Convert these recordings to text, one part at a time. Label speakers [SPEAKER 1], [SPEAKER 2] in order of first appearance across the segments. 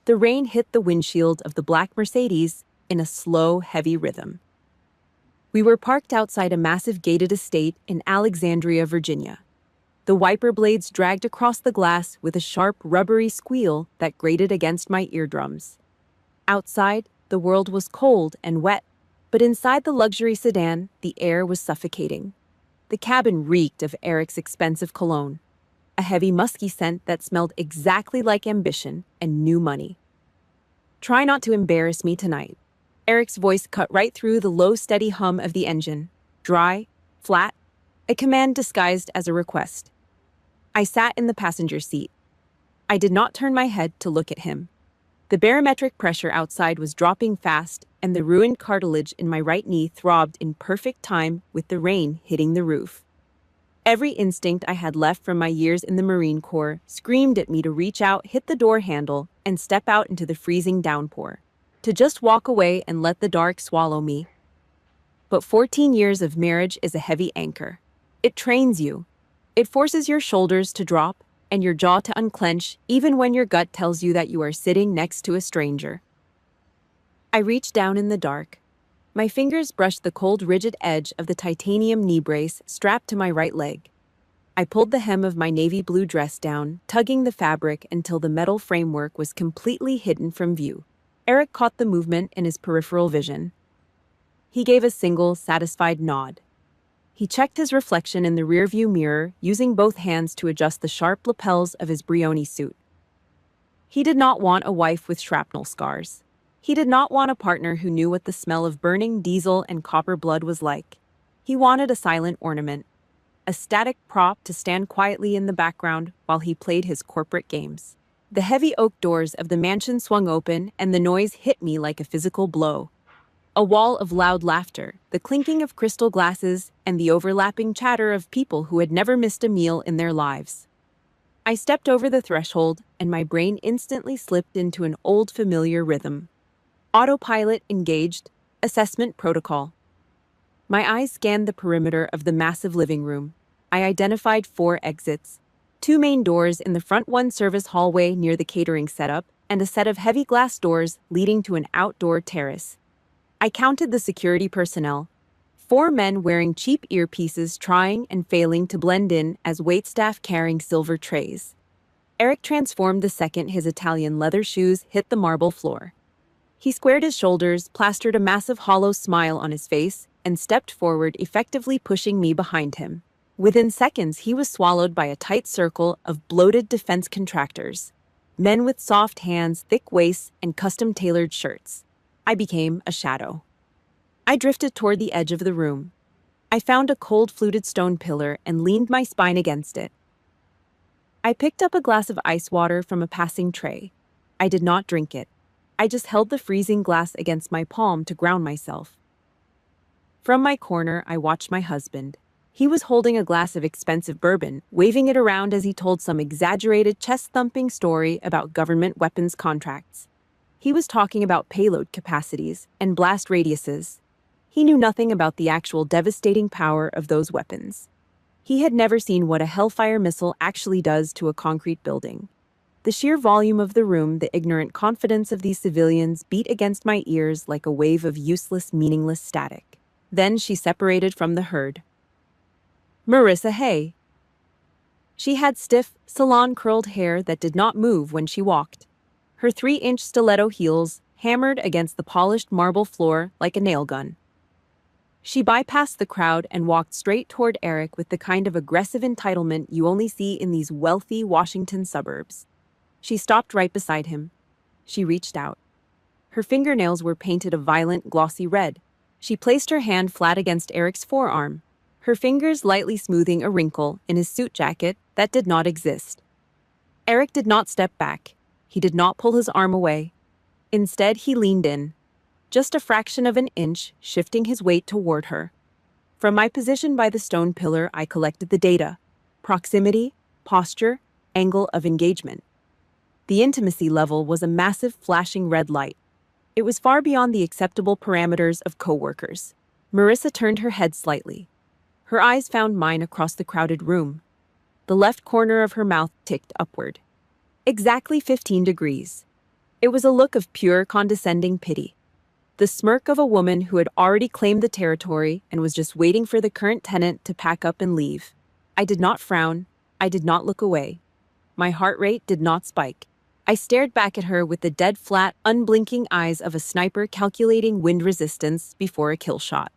[SPEAKER 1] The rain hit the windshield of the black Mercedes in a slow, heavy rhythm. We were parked outside a massive gated estate in Alexandria, Virginia. The wiper blades dragged across the glass with a sharp, rubbery squeal that grated against my eardrums. Outside, the world was cold and wet, but inside the luxury sedan, the air was suffocating. The cabin reeked of Eric's expensive cologne, a heavy musky scent that smelled exactly like ambition and new money. "Try not to embarrass me tonight." Eric's voice cut right through the low, steady hum of the engine, dry, flat, a command disguised as a request. I sat in the passenger seat. I did not turn my head to look at him. The barometric pressure outside was dropping fast, and the ruined cartilage in my right knee throbbed in perfect time with the rain hitting the roof. Every instinct I had left from my years in the Marine Corps screamed at me to reach out, hit the door handle, and step out into the freezing downpour. To just walk away and let the dark swallow me. But 14 years of marriage is a heavy anchor. It trains you. It forces your shoulders to drop and your jaw to unclench even when your gut tells you that you are sitting next to a stranger. I reached down in the dark. My fingers brushed the cold, rigid edge of the titanium knee brace strapped to my right leg. I pulled the hem of my navy blue dress down, tugging the fabric until the metal framework was completely hidden from view. Eric caught the movement in his peripheral vision. He gave a single, satisfied nod. He checked his reflection in the rearview mirror, using both hands to adjust the sharp lapels of his Brioni suit. He did not want a wife with shrapnel scars. He did not want a partner who knew what the smell of burning diesel and copper blood was like. He wanted a silent ornament, a static prop to stand quietly in the background while he played his corporate games. The heavy oak doors of the mansion swung open, and the noise hit me like a physical blow. A wall of loud laughter, the clinking of crystal glasses, and the overlapping chatter of people who had never missed a meal in their lives. I stepped over the threshold, and my brain instantly slipped into an old familiar rhythm. Autopilot engaged, assessment protocol. My eyes scanned the perimeter of the massive living room. I identified 4 exits. 2 main doors in the front, 1 service hallway near the catering setup, and a set of heavy glass doors leading to an outdoor terrace. I counted the security personnel. 4 men wearing cheap earpieces trying and failing to blend in as waitstaff carrying silver trays. Eric transformed the second his Italian leather shoes hit the marble floor. He squared his shoulders, plastered a massive hollow smile on his face, and stepped forward, effectively pushing me behind him. Within seconds, he was swallowed by a tight circle of bloated defense contractors, men with soft hands, thick waists, and custom-tailored shirts. I became a shadow. I drifted toward the edge of the room. I found a cold, fluted stone pillar and leaned my spine against it. I picked up a glass of ice water from a passing tray. I did not drink it. I just held the freezing glass against my palm to ground myself. From my corner, I watched my husband. He was holding a glass of expensive bourbon, waving it around as he told some exaggerated, chest-thumping story about government weapons contracts. He was talking about payload capacities and blast radiuses. He knew nothing about the actual devastating power of those weapons. He had never seen what a Hellfire missile actually does to a concrete building. The sheer volume of the room, the ignorant confidence of these civilians beat against my ears like a wave of useless, meaningless static. Then she separated from the herd. Marissa Hay. She had stiff, salon-curled hair that did not move when she walked. Her 3-inch stiletto heels hammered against the polished marble floor like a nail gun. She bypassed the crowd and walked straight toward Eric with the kind of aggressive entitlement you only see in these wealthy Washington suburbs. She stopped right beside him. She reached out. Her fingernails were painted a violent, glossy red. She placed her hand flat against Eric's forearm, her fingers lightly smoothing a wrinkle in his suit jacket that did not exist. Eric did not step back. He did not pull his arm away. Instead, he leaned in, just a fraction of an inch, shifting his weight toward her. From my position by the stone pillar, I collected the data: proximity, posture, angle of engagement. The intimacy level was a massive flashing red light. It was far beyond the acceptable parameters of coworkers. Marissa turned her head slightly. Her eyes found mine across the crowded room. The left corner of her mouth ticked upward. Exactly 15 degrees. It was a look of pure, condescending pity. The smirk of a woman who had already claimed the territory and was just waiting for the current tenant to pack up and leave. I did not frown. I did not look away. My heart rate did not spike. I stared back at her with the dead flat, unblinking eyes of a sniper calculating wind resistance before a kill shot.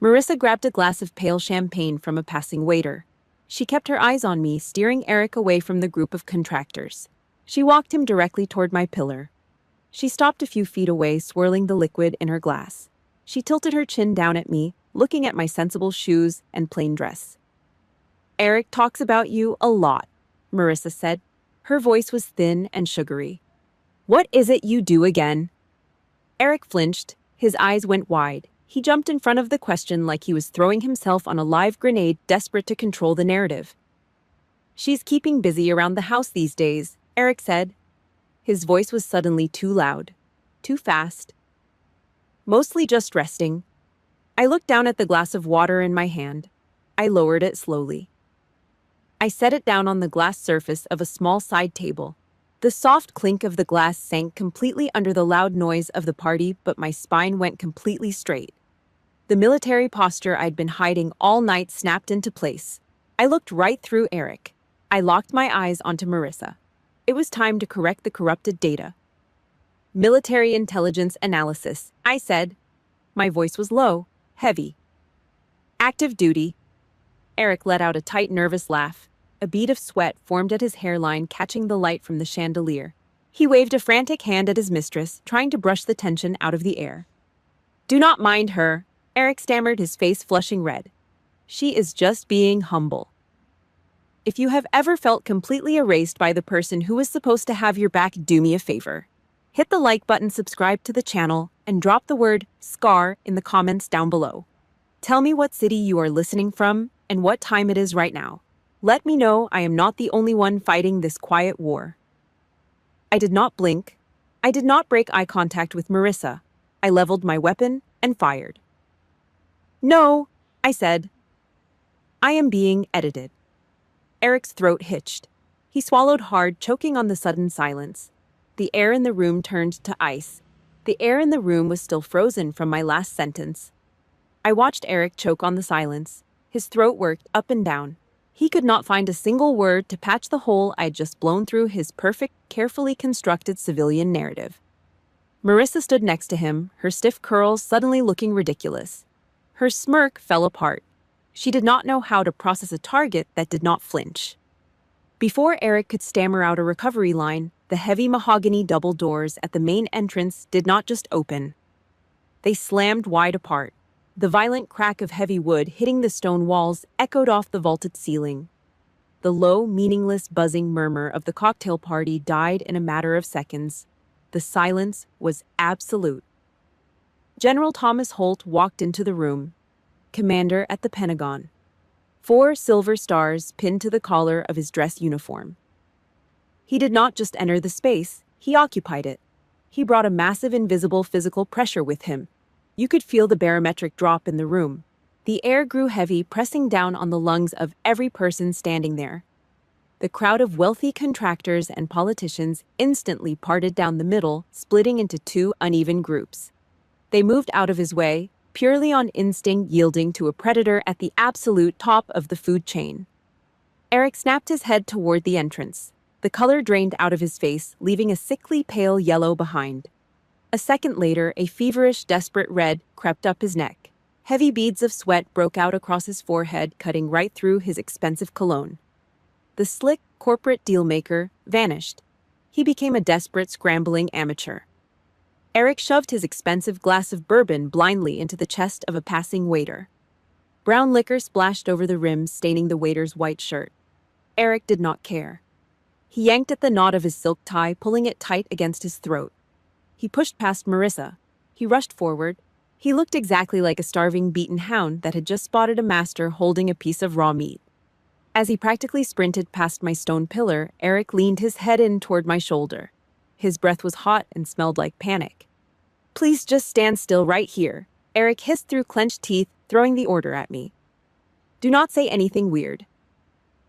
[SPEAKER 1] Marissa grabbed a glass of pale champagne from a passing waiter. She kept her eyes on me, steering Eric away from the group of contractors. She walked him directly toward my pillar. She stopped a few feet away, swirling the liquid in her glass. She tilted her chin down at me, looking at my sensible shoes and plain dress. "Eric talks about you a lot," Marissa said. Her voice was thin and sugary. "What is it you do again?" Eric flinched. His eyes went wide. He jumped in front of the question like he was throwing himself on a live grenade, desperate to control the narrative. "She's keeping busy around the house these days," Eric said. His voice was suddenly too loud, too fast. "Mostly just resting." I looked down at the glass of water in my hand. I lowered it slowly. I set it down on the glass surface of a small side table. The soft clink of the glass sank completely under the loud noise of the party, but my spine went completely straight. The military posture I'd been hiding all night snapped into place. I looked right through Eric. I locked my eyes onto Marissa. It was time to correct the corrupted data. "Military intelligence analysis," I said. My voice was low, heavy. "Active duty." Eric let out a tight, nervous laugh. A bead of sweat formed at his hairline, catching the light from the chandelier. He waved a frantic hand at his mistress, trying to brush the tension out of the air. "Do not mind her," Eric stammered, his face flushing red. "She is just being humble." If you have ever felt completely erased by the person who was supposed to have your back, do me a favor. Hit the like button, subscribe to the channel, and drop the word SCAR in the comments down below. Tell me what city you are listening from and what time it is right now. Let me know I am not the only one fighting this quiet war. I did not blink. I did not break eye contact with Marissa. I leveled my weapon and fired. "No," I said. "I am being edited." Eric's throat hitched. He swallowed hard, choking on the sudden silence. The air in the room turned to ice. The air in the room was still frozen from my last sentence. I watched Eric choke on the silence. His throat worked up and down. He could not find a single word to patch the hole I had just blown through his perfect, carefully constructed civilian narrative. Marissa stood next to him, her stiff curls suddenly looking ridiculous. Her smirk fell apart. She did not know how to process a target that did not flinch. Before Eric could stammer out a recovery line, the heavy mahogany double doors at the main entrance did not just open. They slammed wide apart. The violent crack of heavy wood hitting the stone walls echoed off the vaulted ceiling. The low, meaningless buzzing murmur of the cocktail party died in a matter of seconds. The silence was absolute. General Thomas Holt walked into the room. Commander at the Pentagon. 4 silver stars pinned to the collar of his dress uniform. He did not just enter the space, he occupied it. He brought a massive invisible physical pressure with him. You could feel the barometric drop in the room. The air grew heavy, pressing down on the lungs of every person standing there. The crowd of wealthy contractors and politicians instantly parted down the middle, splitting into 2 uneven groups. They moved out of his way, purely on instinct, yielding to a predator at the absolute top of the food chain. Eric snapped his head toward the entrance. The color drained out of his face, leaving a sickly pale yellow behind. A second later, a feverish, desperate red crept up his neck. Heavy beads of sweat broke out across his forehead, cutting right through his expensive cologne. The slick, corporate dealmaker vanished. He became a desperate, scrambling amateur. Eric shoved his expensive glass of bourbon blindly into the chest of a passing waiter. Brown liquor splashed over the rim, staining the waiter's white shirt. Eric did not care. He yanked at the knot of his silk tie, pulling it tight against his throat. He pushed past Marissa. He rushed forward. He looked exactly like a starving, beaten hound that had just spotted a master holding a piece of raw meat. As he practically sprinted past my stone pillar, Eric leaned his head in toward my shoulder. His breath was hot and smelled like panic. "Please just stand still right here," Eric hissed through clenched teeth, throwing the order at me. "Do not say anything weird."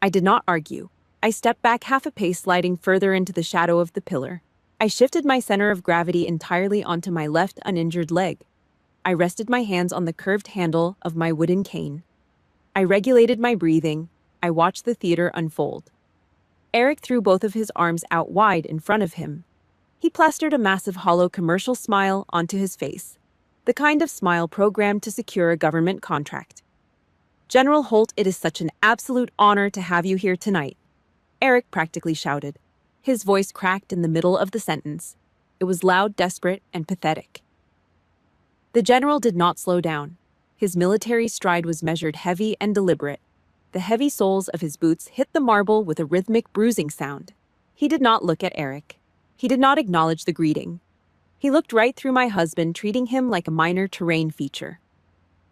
[SPEAKER 1] I did not argue. I stepped back half a pace, sliding further into the shadow of the pillar. I shifted my center of gravity entirely onto my left uninjured leg. I rested my hands on the curved handle of my wooden cane. I regulated my breathing. I watched the theater unfold. Eric threw both of his arms out wide in front of him. He plastered a massive hollow commercial smile onto his face, the kind of smile programmed to secure a government contract. "General Holt, it is such an absolute honor to have you here tonight," Eric practically shouted. His voice cracked in the middle of the sentence. It was loud, desperate, and pathetic. The general did not slow down. His military stride was measured, heavy and deliberate. The heavy soles of his boots hit the marble with a rhythmic bruising sound. He did not look at Eric. He did not acknowledge the greeting. He looked right through my husband, treating him like a minor terrain feature.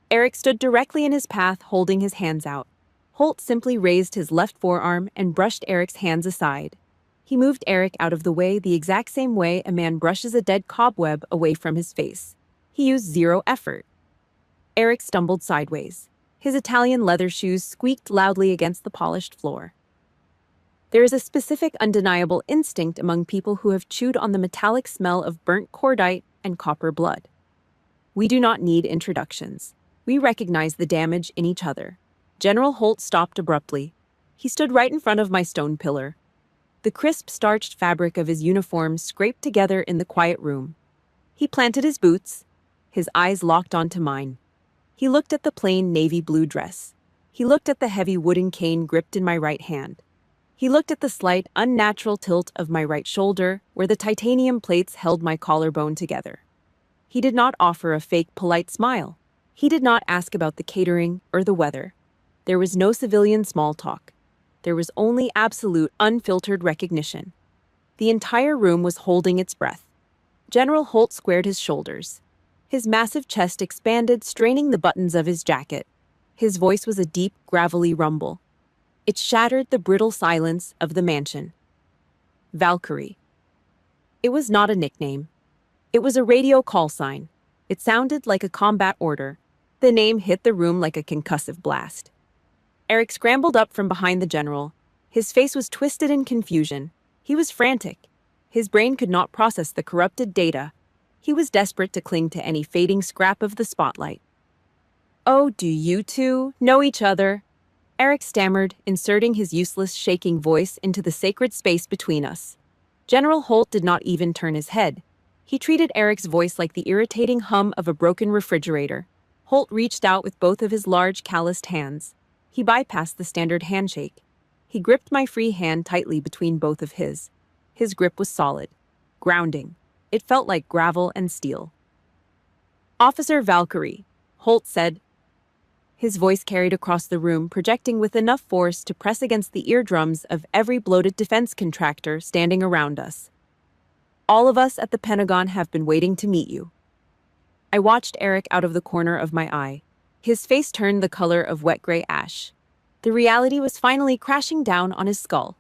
[SPEAKER 1] Eric stood directly in his path, holding his hands out. Holt simply raised his left forearm and brushed Eric's hands aside. He moved Eric out of the way the exact same way a man brushes a dead cobweb away from his face. He used zero effort. Eric stumbled sideways. His Italian leather shoes squeaked loudly against the polished floor. There is a specific, undeniable instinct among people who have chewed on the metallic smell of burnt cordite and copper blood. We do not need introductions. We recognize the damage in each other. General Holt stopped abruptly. He stood right in front of my stone pillar. The crisp, starched fabric of his uniform scraped together in the quiet room. He planted his boots. His eyes locked onto mine. He looked at the plain navy blue dress. He looked at the heavy wooden cane gripped in my right hand. He looked at the slight, unnatural tilt of my right shoulder, where the titanium plates held my collarbone together. He did not offer a fake, polite smile. He did not ask about the catering or the weather. There was no civilian small talk. There was only absolute, unfiltered recognition. The entire room was holding its breath. General Holt squared his shoulders. His massive chest expanded, straining the buttons of his jacket. His voice was a deep, gravelly rumble. It shattered the brittle silence of the mansion. Valkyrie. It was not a nickname. It was a radio call sign. It sounded like a combat order. The name hit the room like a concussive blast. Eric scrambled up from behind the general. His face was twisted in confusion. He was frantic. His brain could not process the corrupted data. He was desperate to cling to any fading scrap of the spotlight. "Oh, do you two know each other?" Eric stammered, inserting his useless, shaking voice into the sacred space between us. General Holt did not even turn his head. He treated Eric's voice like the irritating hum of a broken refrigerator. Holt reached out with both of his large, calloused hands. He bypassed the standard handshake. He gripped my free hand tightly between both of his. His grip was solid, grounding. It felt like gravel and steel. "Officer Valkyrie," Holt said. His voice carried across the room, projecting with enough force to press against the eardrums of every bloated defense contractor standing around us. "All of us at the Pentagon have been waiting to meet you." I watched Eric out of the corner of my eye. His face turned the color of wet gray ash. The reality was finally crashing down on his skull.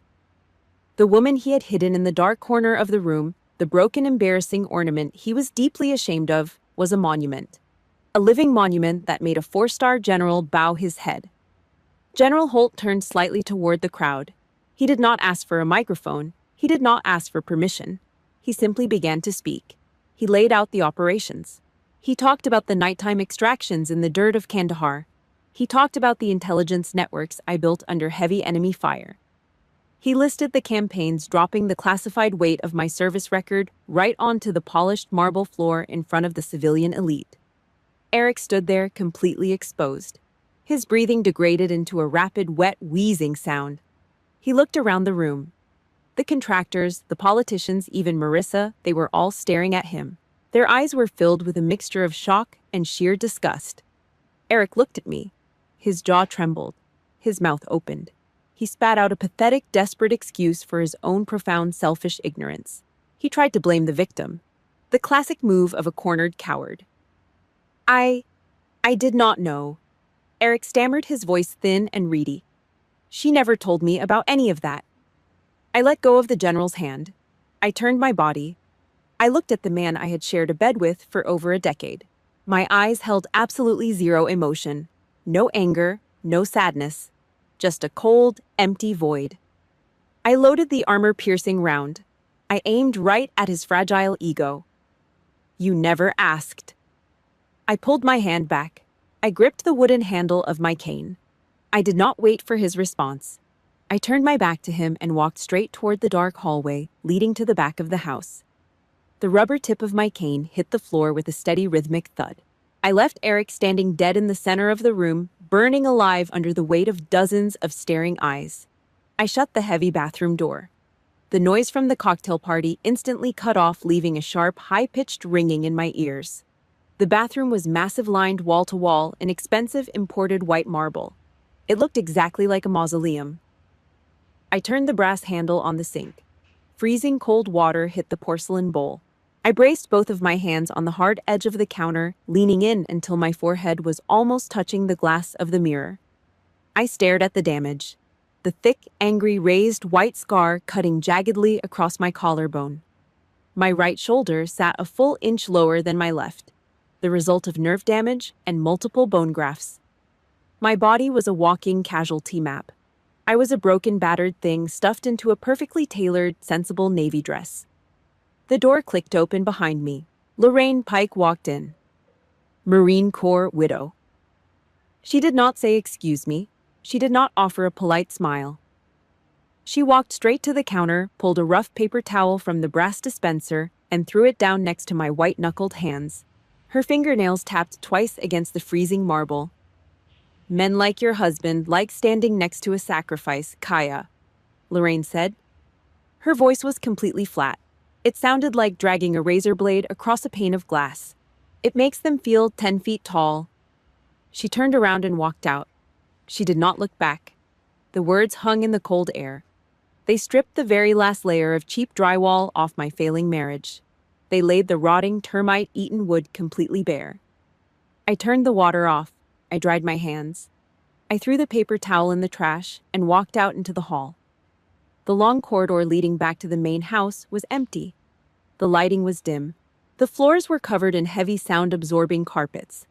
[SPEAKER 1] The woman he had hidden in the dark corner of the room, the broken, embarrassing ornament he was deeply ashamed of, was a monument. A living monument that made a four-star general bow his head. General Holt turned slightly toward the crowd. He did not ask for a microphone. He did not ask for permission. He simply began to speak. He laid out the operations. He talked about the nighttime extractions in the dirt of Kandahar. He talked about the intelligence networks I built under heavy enemy fire. He listed the campaigns, dropping the classified weight of my service record right onto the polished marble floor in front of the civilian elite. Eric stood there, completely exposed. His breathing degraded into a rapid, wet, wheezing sound. He looked around the room. The contractors, the politicians, even Marissa, they were all staring at him. Their eyes were filled with a mixture of shock and sheer disgust. Eric looked at me. His jaw trembled. His mouth opened. He spat out a pathetic, desperate excuse for his own profound, selfish ignorance. He tried to blame the victim. The classic move of a cornered coward. I did not know." Eric stammered, his voice thin and reedy. "She never told me about any of that." I let go of the general's hand. I turned my body. I looked at the man I had shared a bed with for over a decade. My eyes held absolutely zero emotion. No anger, no sadness. Just a cold, empty void. I loaded the armor-piercing round. I aimed right at his fragile ego. "You never asked." I pulled my hand back. I gripped the wooden handle of my cane. I did not wait for his response. I turned my back to him and walked straight toward the dark hallway leading to the back of the house. The rubber tip of my cane hit the floor with a steady rhythmic thud. I left Eric standing dead in the center of the room, burning alive under the weight of dozens of staring eyes. I shut the heavy bathroom door. The noise from the cocktail party instantly cut off, leaving a sharp, high-pitched ringing in my ears. The bathroom was massive, lined wall to wall in expensive imported white marble. It looked exactly like a mausoleum. I turned the brass handle on the sink. Freezing cold water hit the porcelain bowl. I braced both of my hands on the hard edge of the counter, leaning in until my forehead was almost touching the glass of the mirror. I stared at the damage. The thick, angry, raised white scar cutting jaggedly across my collarbone. My right shoulder sat a full inch lower than my left, the result of nerve damage and multiple bone grafts. My body was a walking casualty map. I was a broken, battered thing stuffed into a perfectly tailored, sensible navy dress. The door clicked open behind me. Lorraine Pike walked in. Marine Corps widow. She did not say excuse me. She did not offer a polite smile. She walked straight to the counter, pulled a rough paper towel from the brass dispenser, and threw it down next to my white-knuckled hands. Her fingernails tapped twice against the freezing marble. "Men like your husband like standing next to a sacrifice, Kaya," Lorraine said. Her voice was completely flat. It sounded like dragging a razor blade across a pane of glass. "It makes them feel 10 feet tall." She turned around and walked out. She did not look back. The words hung in the cold air. They stripped the very last layer of cheap drywall off my failing marriage. They laid the rotting, termite-eaten wood completely bare. I turned the water off. I dried my hands. I threw the paper towel in the trash and walked out into the hall. The long corridor leading back to the main house was empty. The lighting was dim. The floors were covered in heavy, sound-absorbing carpets.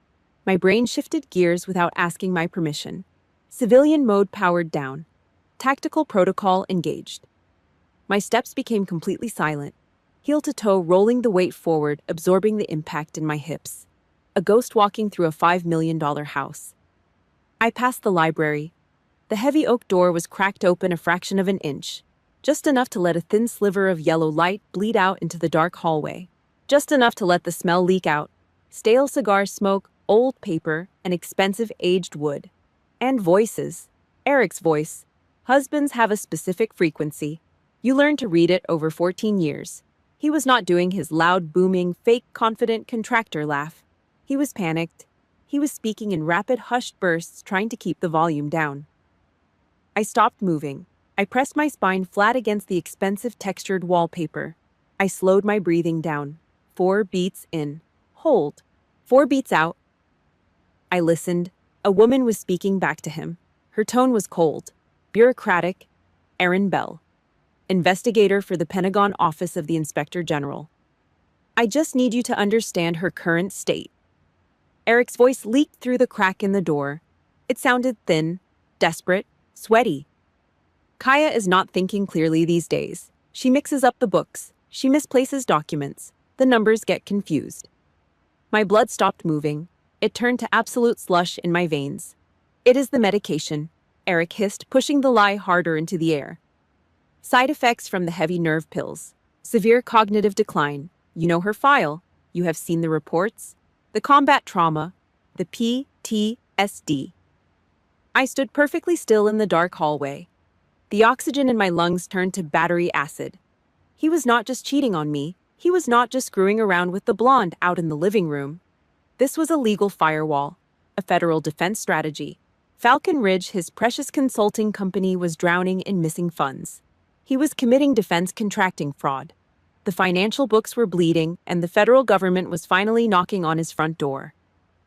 [SPEAKER 1] My brain shifted gears without asking my permission. Civilian mode powered down. Tactical protocol engaged. My steps became completely silent, heel to toe rolling the weight forward, absorbing the impact in my hips. A ghost walking through a $5 million house. I passed the library. The heavy oak door was cracked open a fraction of an inch, just enough to let a thin sliver of yellow light bleed out into the dark hallway. Just enough to let the smell leak out. Stale cigar smoke, old paper, and expensive aged wood. And voices. Eric's voice. Husbands have a specific frequency. You learn to read it over 14 years. He was not doing his loud, booming, fake, confident contractor laugh. He was panicked. He was speaking in rapid, hushed bursts, trying to keep the volume down. I stopped moving. I pressed my spine flat against the expensive textured wallpaper. I slowed my breathing down. 4 beats in. Hold. 4 beats out. I listened. A woman was speaking back to him. Her tone was cold. Bureaucratic. Erin Bell. Investigator for the Pentagon Office of the Inspector General. "I just need you to understand her current state." Eric's voice leaked through the crack in the door. It sounded thin, desperate, sweaty. "Kaya is not thinking clearly these days. She mixes up the books. She misplaces documents. The numbers get confused." My blood stopped moving. It turned to absolute slush in my veins. "It is the medication," Eric hissed, pushing the lie harder into the air. "Side effects from the heavy nerve pills. Severe cognitive decline. You know her file. You have seen the reports. The combat trauma. The PTSD." I stood perfectly still in the dark hallway. The oxygen in my lungs turned to battery acid. He was not just cheating on me. He was not just screwing around with the blonde out in the living room. This was a legal firewall, a federal defense strategy. Falcon Ridge, his precious consulting company, was drowning in missing funds. He was committing defense contracting fraud. The financial books were bleeding, and the federal government was finally knocking on his front door.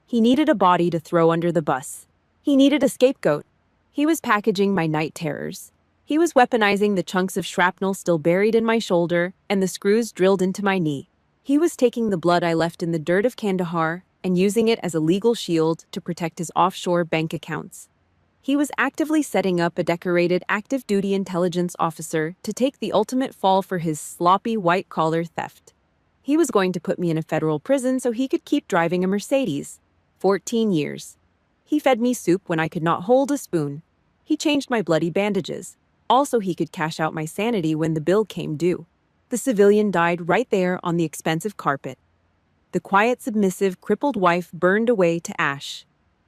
[SPEAKER 1] He needed a body to throw under the bus. He needed a scapegoat. He was packaging my night terrors. He was weaponizing the chunks of shrapnel still buried in my shoulder and the screws drilled into my knee. He was taking the blood I left in the dirt of Kandahar and using it as a legal shield to protect his offshore bank accounts. He was actively setting up a decorated active-duty intelligence officer to take the ultimate fall for his sloppy white-collar theft. He was going to put me in a federal prison so he could keep driving a Mercedes. 14 years. He fed me soup when I could not hold a spoon. He changed my bloody bandages. Also, he could cash out my sanity when the bill came due. The civilian died right there on the expensive carpet. The quiet, submissive, crippled wife burned away to ash.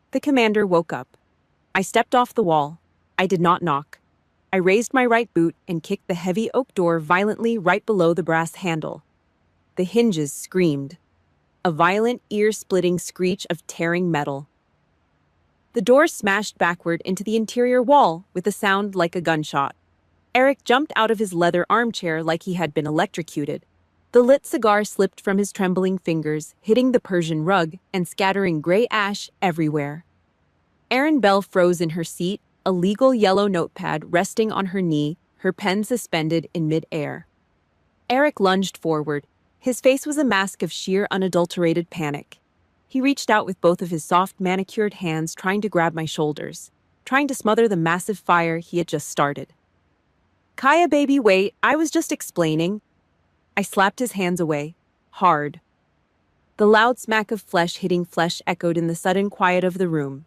[SPEAKER 1] The commander woke up. I stepped off the wall. I did not knock. I raised my right boot and kicked the heavy oak door violently right below the brass handle. The hinges screamed. A violent, ear-splitting screech of tearing metal. The door smashed backward into the interior wall with a sound like a gunshot. Eric jumped out of his leather armchair like he had been electrocuted. The lit cigar slipped from his trembling fingers, hitting the Persian rug and scattering gray ash everywhere. Erin Bell froze in her seat, a legal yellow notepad resting on her knee, her pen suspended in mid-air. Eric lunged forward. His face was a mask of sheer, unadulterated panic. He reached out with both of his soft, manicured hands, trying to grab my shoulders, trying to smother the massive fire he had just started. "Kaya, baby, wait, I was just explaining." I slapped his hands away, hard. The loud smack of flesh hitting flesh echoed in the sudden quiet of the room.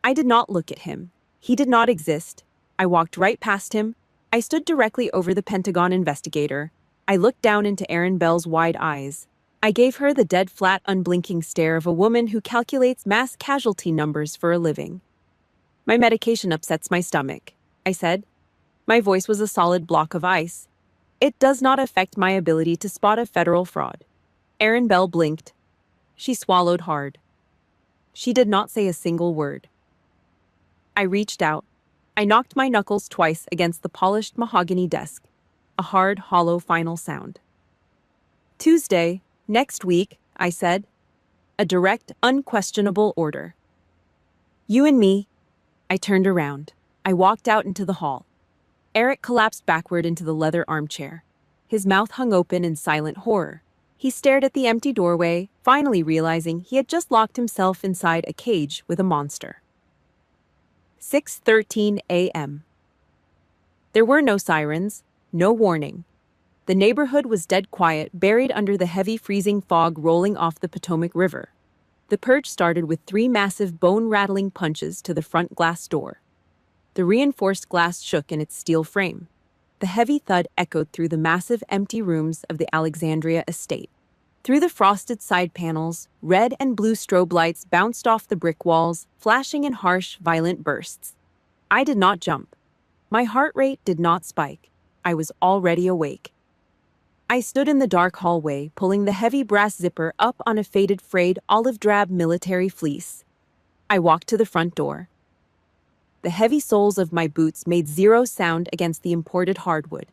[SPEAKER 1] I did not look at him. He did not exist. I walked right past him. I stood directly over the Pentagon investigator. I looked down into Erin Bell's wide eyes. I gave her the dead, flat, unblinking stare of a woman who calculates mass casualty numbers for a living. "My medication upsets my stomach," I said. My voice was a solid block of ice. "It does not affect my ability to spot a federal fraud." Erin Bell blinked. She swallowed hard. She did not say a single word. I reached out. I knocked my knuckles twice against the polished mahogany desk. A hard, hollow final sound. "Tuesday, next week," I said. A direct, unquestionable order. "You and me." I turned around. I walked out into the hall. Eric collapsed backward into the leather armchair. His mouth hung open in silent horror. He stared at the empty doorway, finally realizing he had just locked himself inside a cage with a monster. 6:13 a.m. There were no sirens, no warning. The neighborhood was dead quiet, buried under the heavy freezing fog rolling off the Potomac River. The purge started with 3 massive bone-rattling punches to the front glass door. The reinforced glass shook in its steel frame. The heavy thud echoed through the massive empty rooms of the Alexandria estate. Through the frosted side panels, red and blue strobe lights bounced off the brick walls, flashing in harsh, violent bursts. I did not jump. My heart rate did not spike. I was already awake. I stood in the dark hallway, pulling the heavy brass zipper up on a faded, frayed, olive-drab military fleece. I walked to the front door. The heavy soles of my boots made zero sound against the imported hardwood.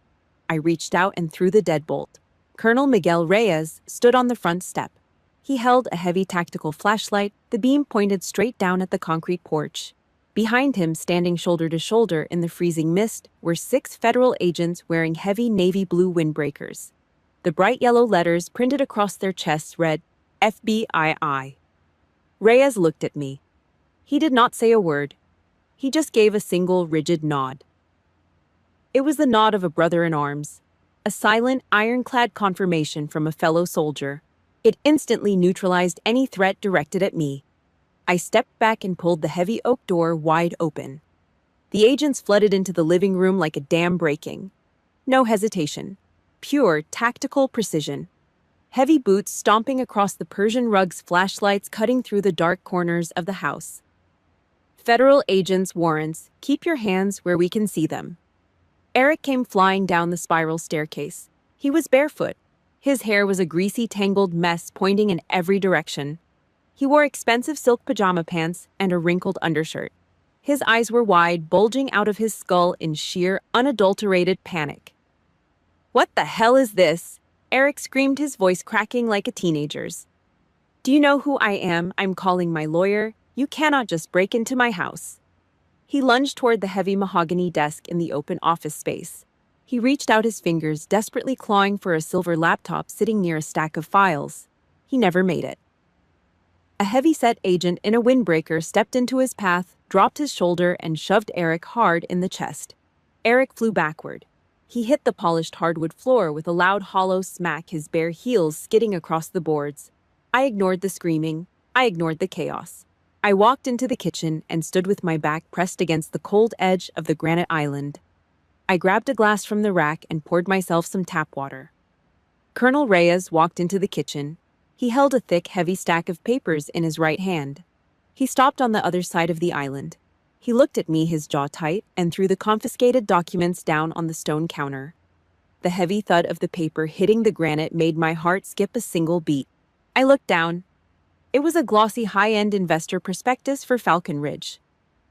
[SPEAKER 1] I reached out and threw the deadbolt. Colonel Miguel Reyes stood on the front step. He held a heavy tactical flashlight, the beam pointed straight down at the concrete porch. Behind him, standing shoulder to shoulder in the freezing mist, were 6 federal agents wearing heavy navy blue windbreakers. The bright yellow letters printed across their chests read, FBI. Reyes looked at me. He did not say a word. He just gave a single, rigid nod. It was the nod of a brother in arms, a silent, ironclad confirmation from a fellow soldier. It instantly neutralized any threat directed at me. I stepped back and pulled the heavy oak door wide open. The agents flooded into the living room like a dam breaking. No hesitation. Pure, tactical precision. Heavy boots stomping across the Persian rugs, flashlights cutting through the dark corners of the house. "Federal agents' warrants. Keep your hands where we can see them." Eric came flying down the spiral staircase. He was barefoot. His hair was a greasy, tangled mess pointing in every direction. He wore expensive silk pajama pants and a wrinkled undershirt. His eyes were wide, bulging out of his skull in sheer, unadulterated panic. "What the hell is this?" Eric screamed, his voice cracking like a teenager's. "Do you know who I am? I'm calling my lawyer. You cannot just break into my house." He lunged toward the heavy mahogany desk in the open office space. He reached out his fingers, desperately clawing for a silver laptop sitting near a stack of files. He never made it. A heavy-set agent in a windbreaker stepped into his path, dropped his shoulder, and shoved Eric hard in the chest. Eric flew backward. He hit the polished hardwood floor with a loud hollow smack, his bare heels skidding across the boards. I ignored the screaming. I ignored the chaos. I walked into the kitchen and stood with my back pressed against the cold edge of the granite island. I grabbed a glass from the rack and poured myself some tap water. Colonel Reyes walked into the kitchen. He held a thick, heavy stack of papers in his right hand. He stopped on the other side of the island. He looked at me, his jaw tight, and threw the confiscated documents down on the stone counter. The heavy thud of the paper hitting the granite made my heart skip a single beat. I looked down. It was a glossy, high-end investor prospectus for Falcon Ridge.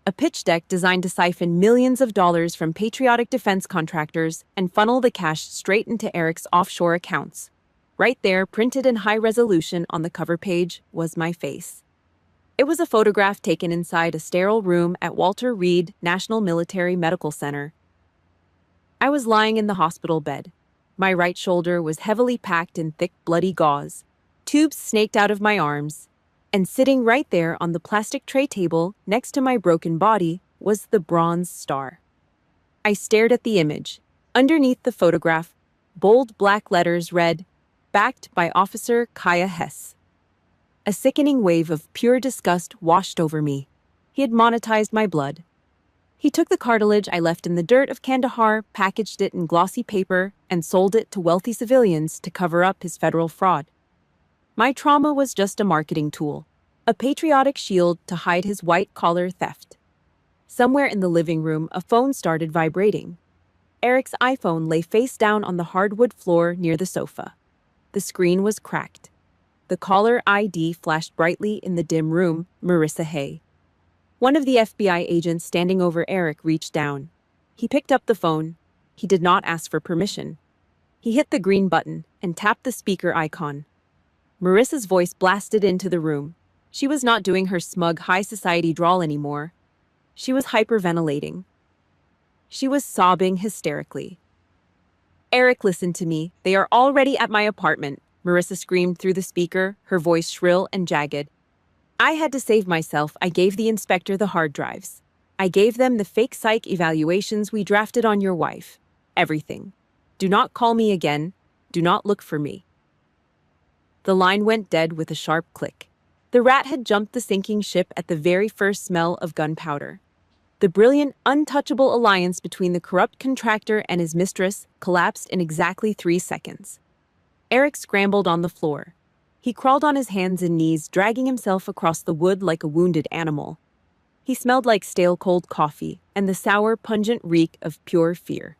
[SPEAKER 1] A pitch deck designed to siphon millions of dollars from patriotic defense contractors and funnel the cash straight into Eric's offshore accounts. Right there, printed in high resolution on the cover page, was my face. It was a photograph taken inside a sterile room at Walter Reed National Military Medical Center. I was lying in the hospital bed. My right shoulder was heavily packed in thick, bloody gauze. Tubes snaked out of my arms. And sitting right there on the plastic tray table next to my broken body was the bronze star. I stared at the image. Underneath the photograph, bold black letters read, "Backed by Officer Kaya Hess." A sickening wave of pure disgust washed over me. He had monetized my blood. He took the cartilage I left in the dirt of Kandahar, packaged it in glossy paper, and sold it to wealthy civilians to cover up his federal fraud. My trauma was just a marketing tool, a patriotic shield to hide his white-collar theft. Somewhere in the living room, a phone started vibrating. Eric's iPhone lay face down on the hardwood floor near the sofa. The screen was cracked. The caller ID flashed brightly in the dim room, Marissa Hay. One of the FBI agents standing over Eric reached down. He picked up the phone. He did not ask for permission. He hit the green button and tapped the speaker icon. Marissa's voice blasted into the room. She was not doing her smug high society drawl anymore. She was hyperventilating. She was sobbing hysterically. "Eric, listen to me. They are already at my apartment," Marissa screamed through the speaker, her voice shrill and jagged. "I had to save myself. I gave the inspector the hard drives. I gave them the fake psych evaluations we drafted on your wife. Everything. Do not call me again. Do not look for me." The line went dead with a sharp click. The rat had jumped the sinking ship at the very first smell of gunpowder. The brilliant, untouchable alliance between the corrupt contractor and his mistress collapsed in exactly 3 seconds. Eric scrambled on the floor. He crawled on his hands and knees, dragging himself across the wood like a wounded animal. He smelled like stale cold coffee and the sour, pungent reek of pure fear.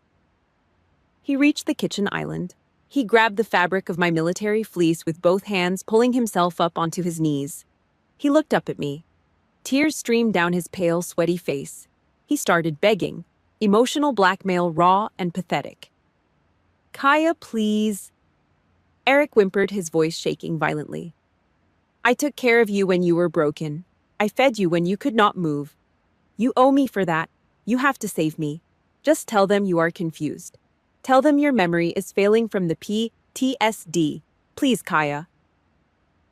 [SPEAKER 1] He reached the kitchen island. He grabbed the fabric of my military fleece with both hands, pulling himself up onto his knees. He looked up at me. Tears streamed down his pale, sweaty face. He started begging, emotional blackmail raw and pathetic. "Kaya, please." Eric whimpered, his voice shaking violently. "I took care of you when you were broken. I fed you when you could not move. You owe me for that. You have to save me. Just tell them you are confused. Tell them your memory is failing from the PTSD. Please, Kaya."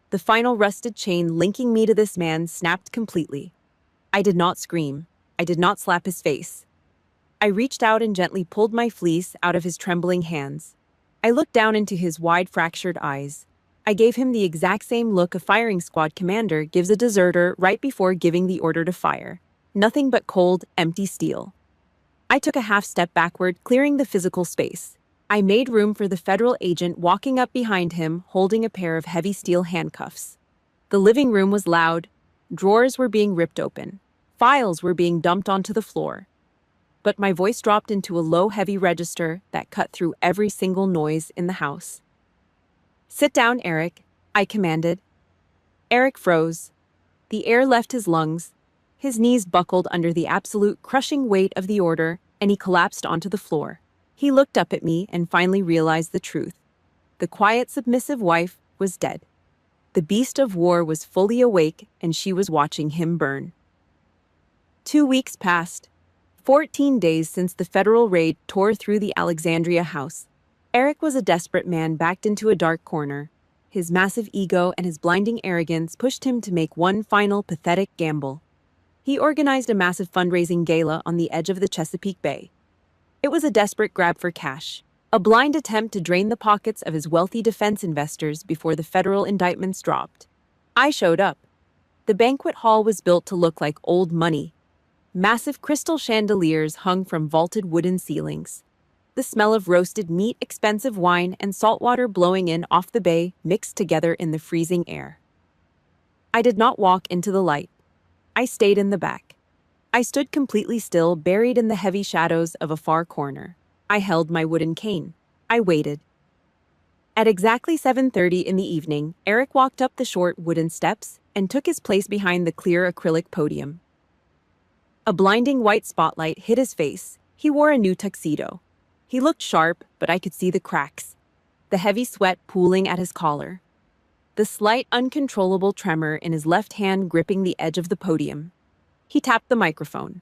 [SPEAKER 1] The final rusted chain linking me to this man snapped completely. I did not scream. I did not slap his face. I reached out and gently pulled my fleece out of his trembling hands. I looked down into his wide, fractured eyes. I gave him the exact same look a firing squad commander gives a deserter right before giving the order to fire. Nothing but cold, empty steel. I took a half step backward, clearing the physical space. I made room for the federal agent walking up behind him, holding a pair of heavy steel handcuffs. The living room was loud. Drawers were being ripped open. Files were being dumped onto the floor. But my voice dropped into a low, heavy register that cut through every single noise in the house. "Sit down, Eric," I commanded. Eric froze. The air left his lungs. His knees buckled under the absolute crushing weight of the order, and he collapsed onto the floor. He looked up at me and finally realized the truth. The quiet, submissive wife was dead. The beast of war was fully awake, and she was watching him burn. 2 weeks passed. 14 days since the federal raid tore through the Alexandria house. Eric was a desperate man backed into a dark corner. His massive ego and his blinding arrogance pushed him to make one final pathetic gamble. He organized a massive fundraising gala on the edge of the Chesapeake Bay. It was a desperate grab for cash, a blind attempt to drain the pockets of his wealthy defense investors before the federal indictments dropped. I showed up. The banquet hall was built to look like old money. Massive crystal chandeliers hung from vaulted wooden ceilings. The smell of roasted meat, expensive wine, and salt water blowing in off the bay mixed together in the freezing air. I did not walk into the light. I stayed in the back. I stood completely still, buried in the heavy shadows of a far corner. I held my wooden cane. I waited. At exactly 7:30 in the evening, Eric walked up the short wooden steps and took his place behind the clear acrylic podium. A blinding white spotlight hit his face. He wore a new tuxedo. He looked sharp, but I could see the cracks, the heavy sweat pooling at his collar, the slight, uncontrollable tremor in his left hand gripping the edge of the podium. He tapped the microphone.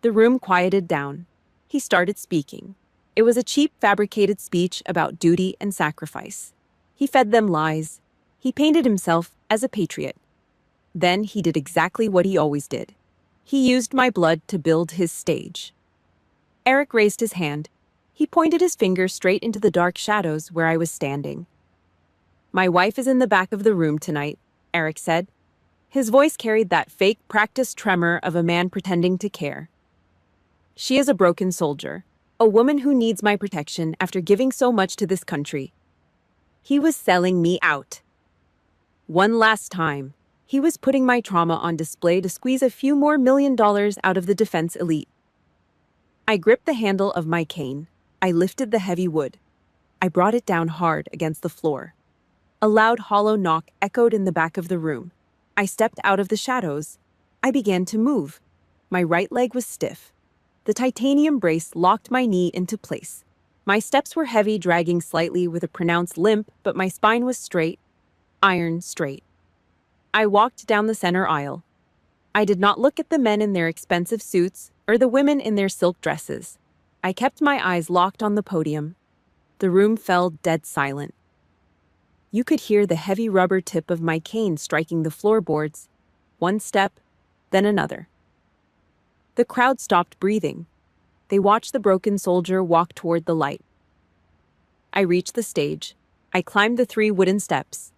[SPEAKER 1] The room quieted down. He started speaking. It was a cheap, fabricated speech about duty and sacrifice. He fed them lies. He painted himself as a patriot. Then he did exactly what he always did. He used my blood to build his stage. Eric raised his hand. He pointed his finger straight into the dark shadows where I was standing. "My wife is in the back of the room tonight," Eric said. His voice carried that fake, practiced tremor of a man pretending to care. "She is a broken soldier, a woman who needs my protection after giving so much to this country." He was selling me out. One last time, he was putting my trauma on display to squeeze a few more $1 million out of the defense elite. I gripped the handle of my cane. I lifted the heavy wood. I brought it down hard against the floor. A loud, hollow knock echoed in the back of the room. I stepped out of the shadows. I began to move. My right leg was stiff. The titanium brace locked my knee into place. My steps were heavy, dragging slightly with a pronounced limp, but my spine was straight, iron straight. I walked down the center aisle. I did not look at the men in their expensive suits or the women in their silk dresses. I kept my eyes locked on the podium. The room fell dead silent. You could hear the heavy rubber tip of my cane striking the floorboards. One step, then another. The crowd stopped breathing. They watched the broken soldier walk toward the light. I reached the stage. I climbed the 3 wooden steps.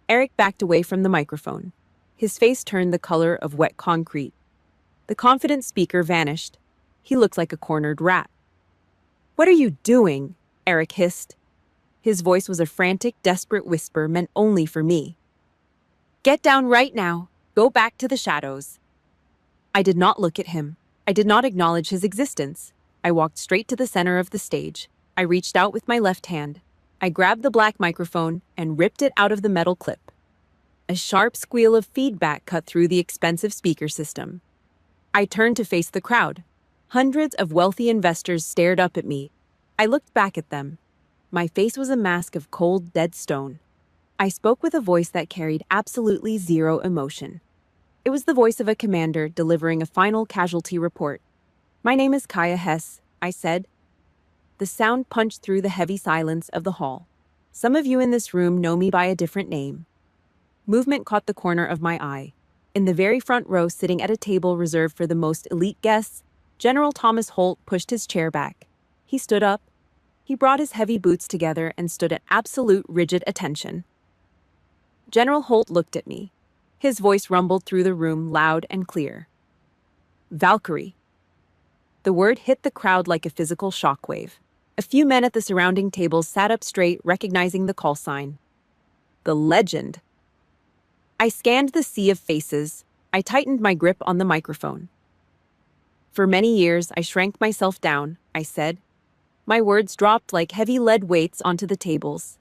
[SPEAKER 1] Eric backed away from the microphone. His face turned the color of wet concrete. The confident speaker vanished. He looked like a cornered rat. "What are you doing?" Eric hissed. His voice was a frantic, desperate whisper meant only for me. "Get down right now. Go back to the shadows." I did not look at him. I did not acknowledge his existence. I walked straight to the center of the stage. I reached out with my left hand. I grabbed the black microphone and ripped it out of the metal clip. A sharp squeal of feedback cut through the expensive speaker system. I turned to face the crowd. Hundreds of wealthy investors stared up at me. I looked back at them. My face was a mask of cold, dead stone. I spoke with a voice that carried absolutely zero emotion. It was the voice of a commander delivering a final casualty report. "My name is Kaya Hess," I said. The sound punched through the heavy silence of the hall. Some of you in this room know me by a different name. Movement caught the corner of my eye. In the very front row, sitting at a table reserved for the most elite guests, General Thomas Holt pushed his chair back. He stood up. He brought his heavy boots together and stood at absolute rigid attention. General Holt looked at me. His voice rumbled through the room, loud and clear. "Valkyrie." The word hit the crowd like a physical shockwave. A few men at the surrounding tables sat up straight, recognizing the call sign. The legend. I scanned the sea of faces. I tightened my grip on the microphone. "For many years, I shrank myself down," I said. My words dropped like heavy lead weights onto the tables.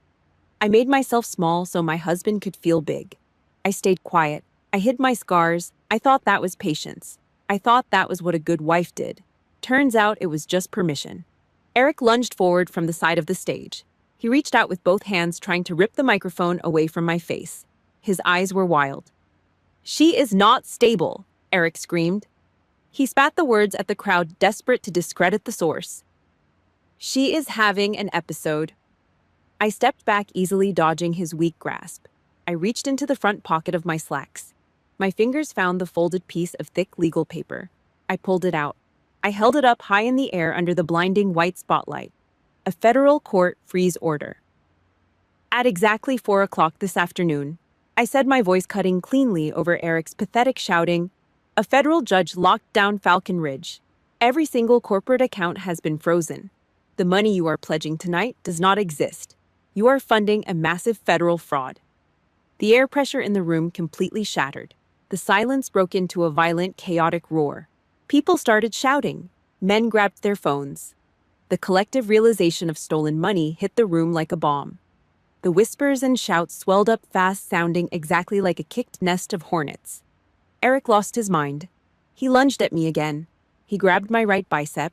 [SPEAKER 1] I made myself small so my husband could feel big. I stayed quiet. I hid my scars. I thought that was patience. I thought that was what a good wife did. Turns out it was just permission. Eric lunged forward from the side of the stage. He reached out with both hands, trying to rip the microphone away from my face. His eyes were wild. "She is not stable," Eric screamed. He spat the words at the crowd, desperate to discredit the source. "She is having an episode." I stepped back easily, dodging his weak grasp. I reached into the front pocket of my slacks. My fingers found the folded piece of thick legal paper. I pulled it out. I held it up high in the air under the blinding white spotlight. A federal court freeze order. At exactly 4 o'clock this afternoon, I said, my voice cutting cleanly over Eric's pathetic shouting, a federal judge locked down Falcon Ridge. Every single corporate account has been frozen. The money you are pledging tonight does not exist. You are funding a massive federal fraud. The air pressure in the room completely shattered. The silence broke into a violent, chaotic roar. People started shouting. Men grabbed their phones. The collective realization of stolen money hit the room like a bomb. The whispers and shouts swelled up fast, sounding exactly like a kicked nest of hornets. Eric lost his mind. He lunged at me again. He grabbed my right bicep.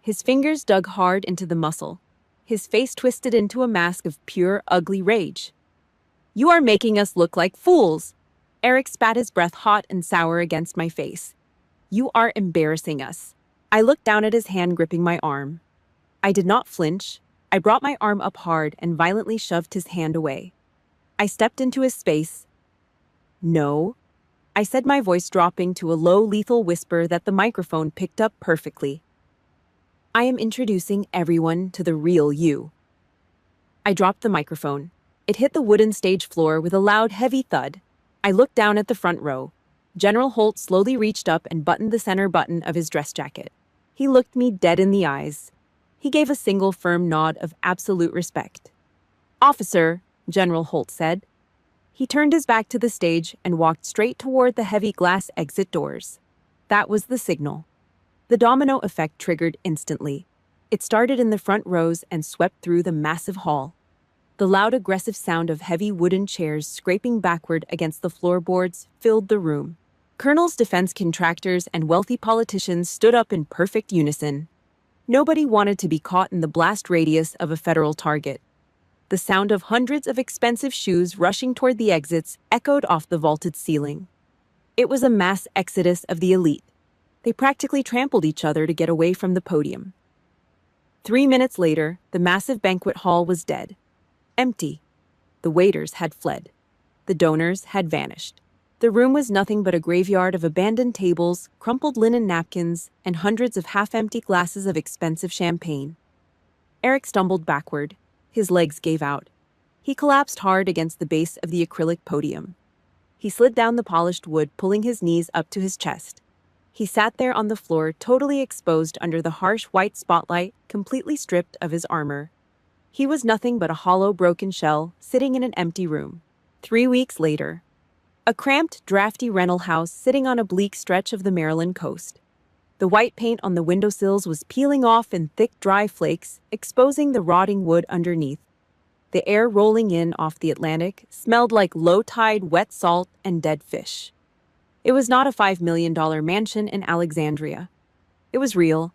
[SPEAKER 1] His fingers dug hard into the muscle. His face twisted into a mask of pure, ugly rage. You are making us look like fools. Eric spat his breath hot and sour against my face. You are embarrassing us. I looked down at his hand gripping my arm. I did not flinch. I brought my arm up hard and violently shoved his hand away. I stepped into his space. No, I said, my voice dropping to a low, lethal whisper that the microphone picked up perfectly. I am introducing everyone to the real you. I dropped the microphone. It hit the wooden stage floor with a loud, heavy thud. I looked down at the front row. General Holt slowly reached up and buttoned the center button of his dress jacket. He looked me dead in the eyes. He gave a single firm nod of absolute respect. Officer, General Holt said. He turned his back to the stage and walked straight toward the heavy glass exit doors. That was the signal. The domino effect triggered instantly. It started in the front rows and swept through the massive hall. The loud, aggressive sound of heavy wooden chairs scraping backward against the floorboards filled the room. Colonels, defense contractors, and wealthy politicians stood up in perfect unison. Nobody wanted to be caught in the blast radius of a federal target. The sound of hundreds of expensive shoes rushing toward the exits echoed off the vaulted ceiling. It was a mass exodus of the elite. They practically trampled each other to get away from the podium. 3 minutes later, the massive banquet hall was dead. Empty. The waiters had fled. The donors had vanished. The room was nothing but a graveyard of abandoned tables, crumpled linen napkins, and hundreds of half-empty glasses of expensive champagne. Eric stumbled backward. His legs gave out. He collapsed hard against the base of the acrylic podium. He slid down the polished wood, pulling his knees up to his chest. He sat there on the floor, totally exposed under the harsh white spotlight, completely stripped of his armor. He was nothing but a hollow, broken shell, sitting in an empty room. 3 weeks later. A cramped, drafty rental house sitting on a bleak stretch of the Maryland coast. The white paint on the windowsills was peeling off in thick, dry flakes, exposing the rotting wood underneath. The air rolling in off the Atlantic smelled like low-tide wet salt and dead fish. It was not a $5 million mansion in Alexandria. It was real.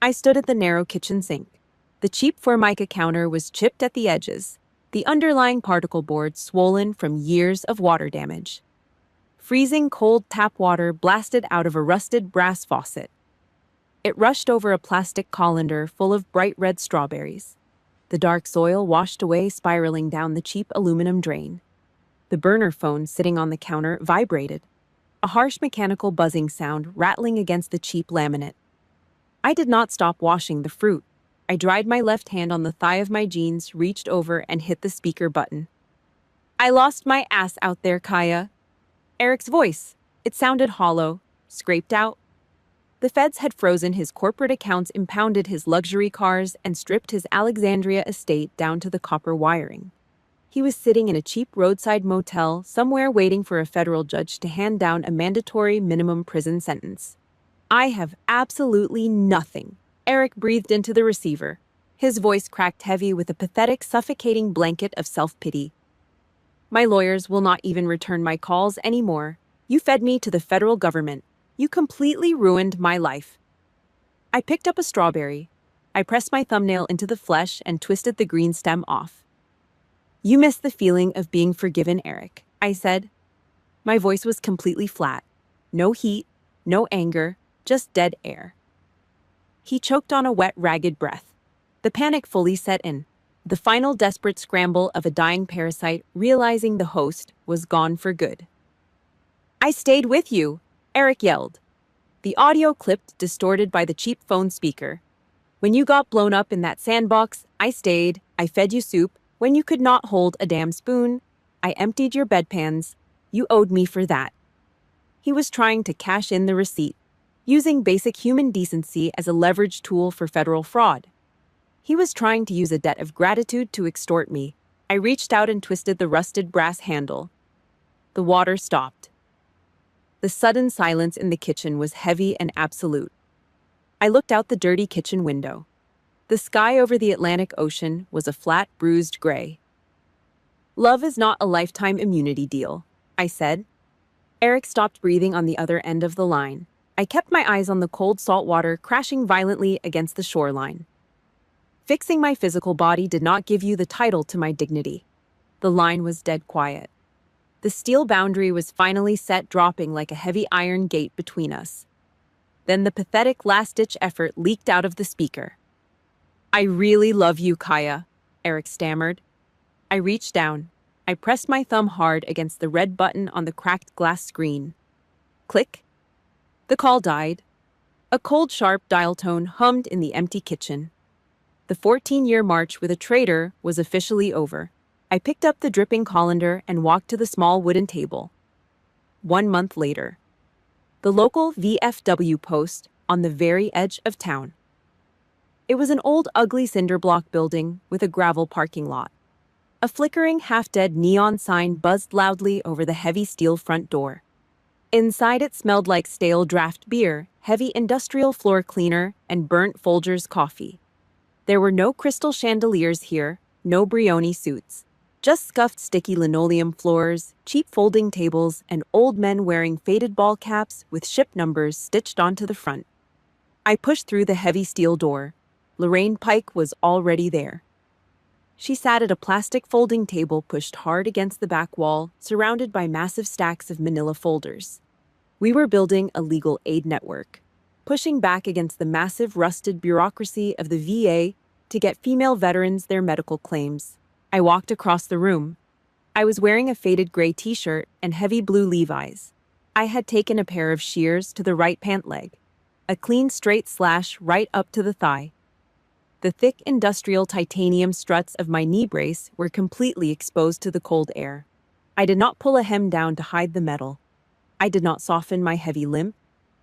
[SPEAKER 1] I stood at the narrow kitchen sink. The cheap Formica counter was chipped at the edges, the underlying particle board swollen from years of water damage. Freezing cold tap water blasted out of a rusted brass faucet. It rushed over a plastic colander full of bright red strawberries. The dark soil washed away, spiraling down the cheap aluminum drain. The burner phone sitting on the counter vibrated, a harsh mechanical buzzing sound rattling against the cheap laminate. I did not stop washing the fruit. I dried my left hand on the thigh of my jeans, reached over, and hit the speaker button. I lost my ass out there, Kaya. Eric's voice. It sounded hollow, scraped out. The feds had frozen his corporate accounts, impounded his luxury cars, and stripped his Alexandria estate down to the copper wiring. He was sitting in a cheap roadside motel somewhere waiting for a federal judge to hand down a mandatory minimum prison sentence. I have absolutely nothing. Eric breathed into the receiver. His voice cracked heavy with a pathetic, suffocating blanket of self-pity. My lawyers will not even return my calls anymore. You fed me to the federal government. You completely ruined my life. I picked up a strawberry. I pressed my thumbnail into the flesh and twisted the green stem off. You miss the feeling of being forgiven, Eric, I said. My voice was completely flat. No heat, no anger, just dead air. He choked on a wet, ragged breath. The panic fully set in. The final desperate scramble of a dying parasite realizing the host was gone for good. I stayed with you, Eric yelled. The audio clipped, distorted by the cheap phone speaker. When you got blown up in that sandbox, I stayed. I fed you soup. When you could not hold a damn spoon, I emptied your bedpans. You owed me for that. He was trying to cash in the receipt, using basic human decency as a leverage tool for federal fraud. He was trying to use a debt of gratitude to extort me. I reached out and twisted the rusted brass handle. The water stopped. The sudden silence in the kitchen was heavy and absolute. I looked out the dirty kitchen window. The sky over the Atlantic Ocean was a flat, bruised gray. Love is not a lifetime immunity deal, I said. Eric stopped breathing on the other end of the line. I kept my eyes on the cold salt water crashing violently against the shoreline. Fixing my physical body did not give you the title to my dignity. The line was dead quiet. The steel boundary was finally set, dropping like a heavy iron gate between us. Then the pathetic last-ditch effort leaked out of the speaker. I really love you, Kaya, Eric stammered. I reached down. I pressed my thumb hard against the red button on the cracked glass screen. Click. The call died. A cold, sharp dial tone hummed in the empty kitchen. The 14-year march with a traitor was officially over. I picked up the dripping colander and walked to the small wooden table. 1 month later. The local VFW post on the very edge of town. It was an old, ugly cinder block building with a gravel parking lot. A flickering, half-dead neon sign buzzed loudly over the heavy steel front door. Inside it smelled like stale draft beer, heavy industrial floor cleaner, and burnt Folgers coffee. There were no crystal chandeliers here, no Brioni suits. Just scuffed sticky linoleum floors, cheap folding tables, and old men wearing faded ball caps with ship numbers stitched onto the front. I pushed through the heavy steel door. Lorraine Pike was already there. She sat at a plastic folding table pushed hard against the back wall, surrounded by massive stacks of manila folders. We were building a legal aid network, pushing back against the massive rusted bureaucracy of the VA to get female veterans their medical claims. I walked across the room. I was wearing a faded gray t-shirt and heavy blue Levi's. I had taken a pair of shears to the right pant leg, a clean straight slash right up to the thigh. The thick industrial titanium struts of my knee brace were completely exposed to the cold air. I did not pull a hem down to hide the metal. I did not soften my heavy limp.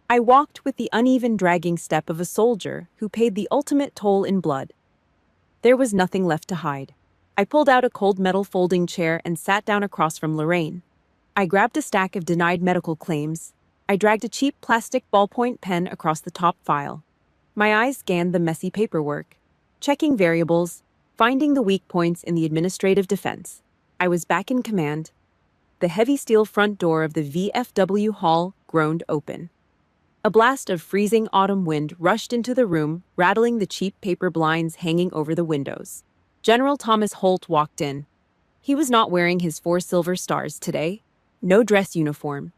[SPEAKER 1] I walked with the uneven dragging step of a soldier who paid the ultimate toll in blood. There was nothing left to hide. I pulled out a cold metal folding chair and sat down across from Lorraine. I grabbed a stack of denied medical claims. I dragged a cheap plastic ballpoint pen across the top file. My eyes scanned the messy paperwork, checking variables, finding the weak points in the administrative defense. I was back in command. The heavy steel front door of the VFW hall groaned open. A blast of freezing autumn wind rushed into the room, rattling the cheap paper blinds hanging over the windows. General Thomas Holt walked in. He was not wearing his 4 silver stars today. No dress uniform.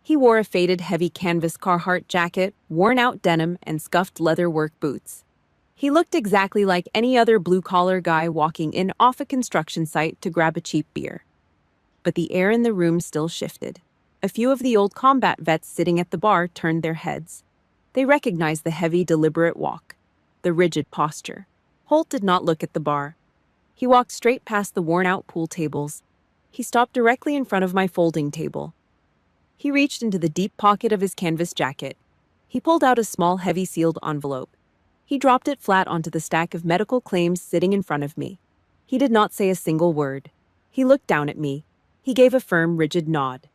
[SPEAKER 1] He wore a faded heavy canvas Carhartt jacket, worn-out denim, and scuffed leather work boots. He looked exactly like any other blue-collar guy walking in off a construction site to grab a cheap beer. But the air in the room still shifted. A few of the old combat vets sitting at the bar turned their heads. They recognized the heavy, deliberate walk, the rigid posture. Holt did not look at the bar. He walked straight past the worn-out pool tables. He stopped directly in front of my folding table. He reached into the deep pocket of his canvas jacket. He pulled out a small, heavy sealed envelope. He dropped it flat onto the stack of medical claims sitting in front of me. He did not say a single word. He looked down at me. He gave a firm, rigid nod.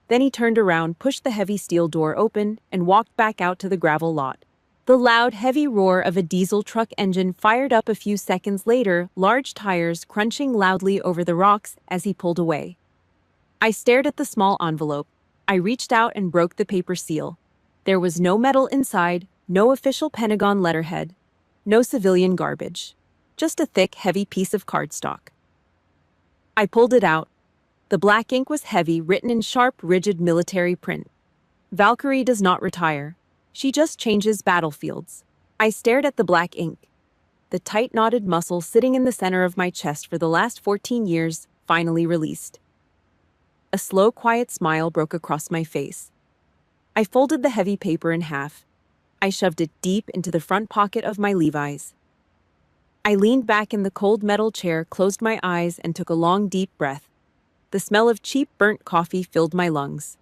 [SPEAKER 1] Then he turned around, pushed the heavy steel door open, and walked back out to the gravel lot. The loud, heavy roar of a diesel truck engine fired up a few seconds later, large tires crunching loudly over the rocks as he pulled away. I stared at the small envelope. I reached out and broke the paper seal. There was no metal inside, no official Pentagon letterhead, no civilian garbage. Just a thick, heavy piece of cardstock. I pulled it out. The black ink was heavy, written in sharp, rigid military print. Valkyrie does not retire. She just changes battlefields. I stared at the black ink. The tight knotted muscle sitting in the center of my chest for the last 14 years finally released. A slow, quiet smile broke across my face. I folded the heavy paper in half. I shoved it deep into the front pocket of my Levi's. I leaned back in the cold metal chair, closed my eyes, and took a long, deep breath. The smell of cheap, burnt coffee filled my lungs.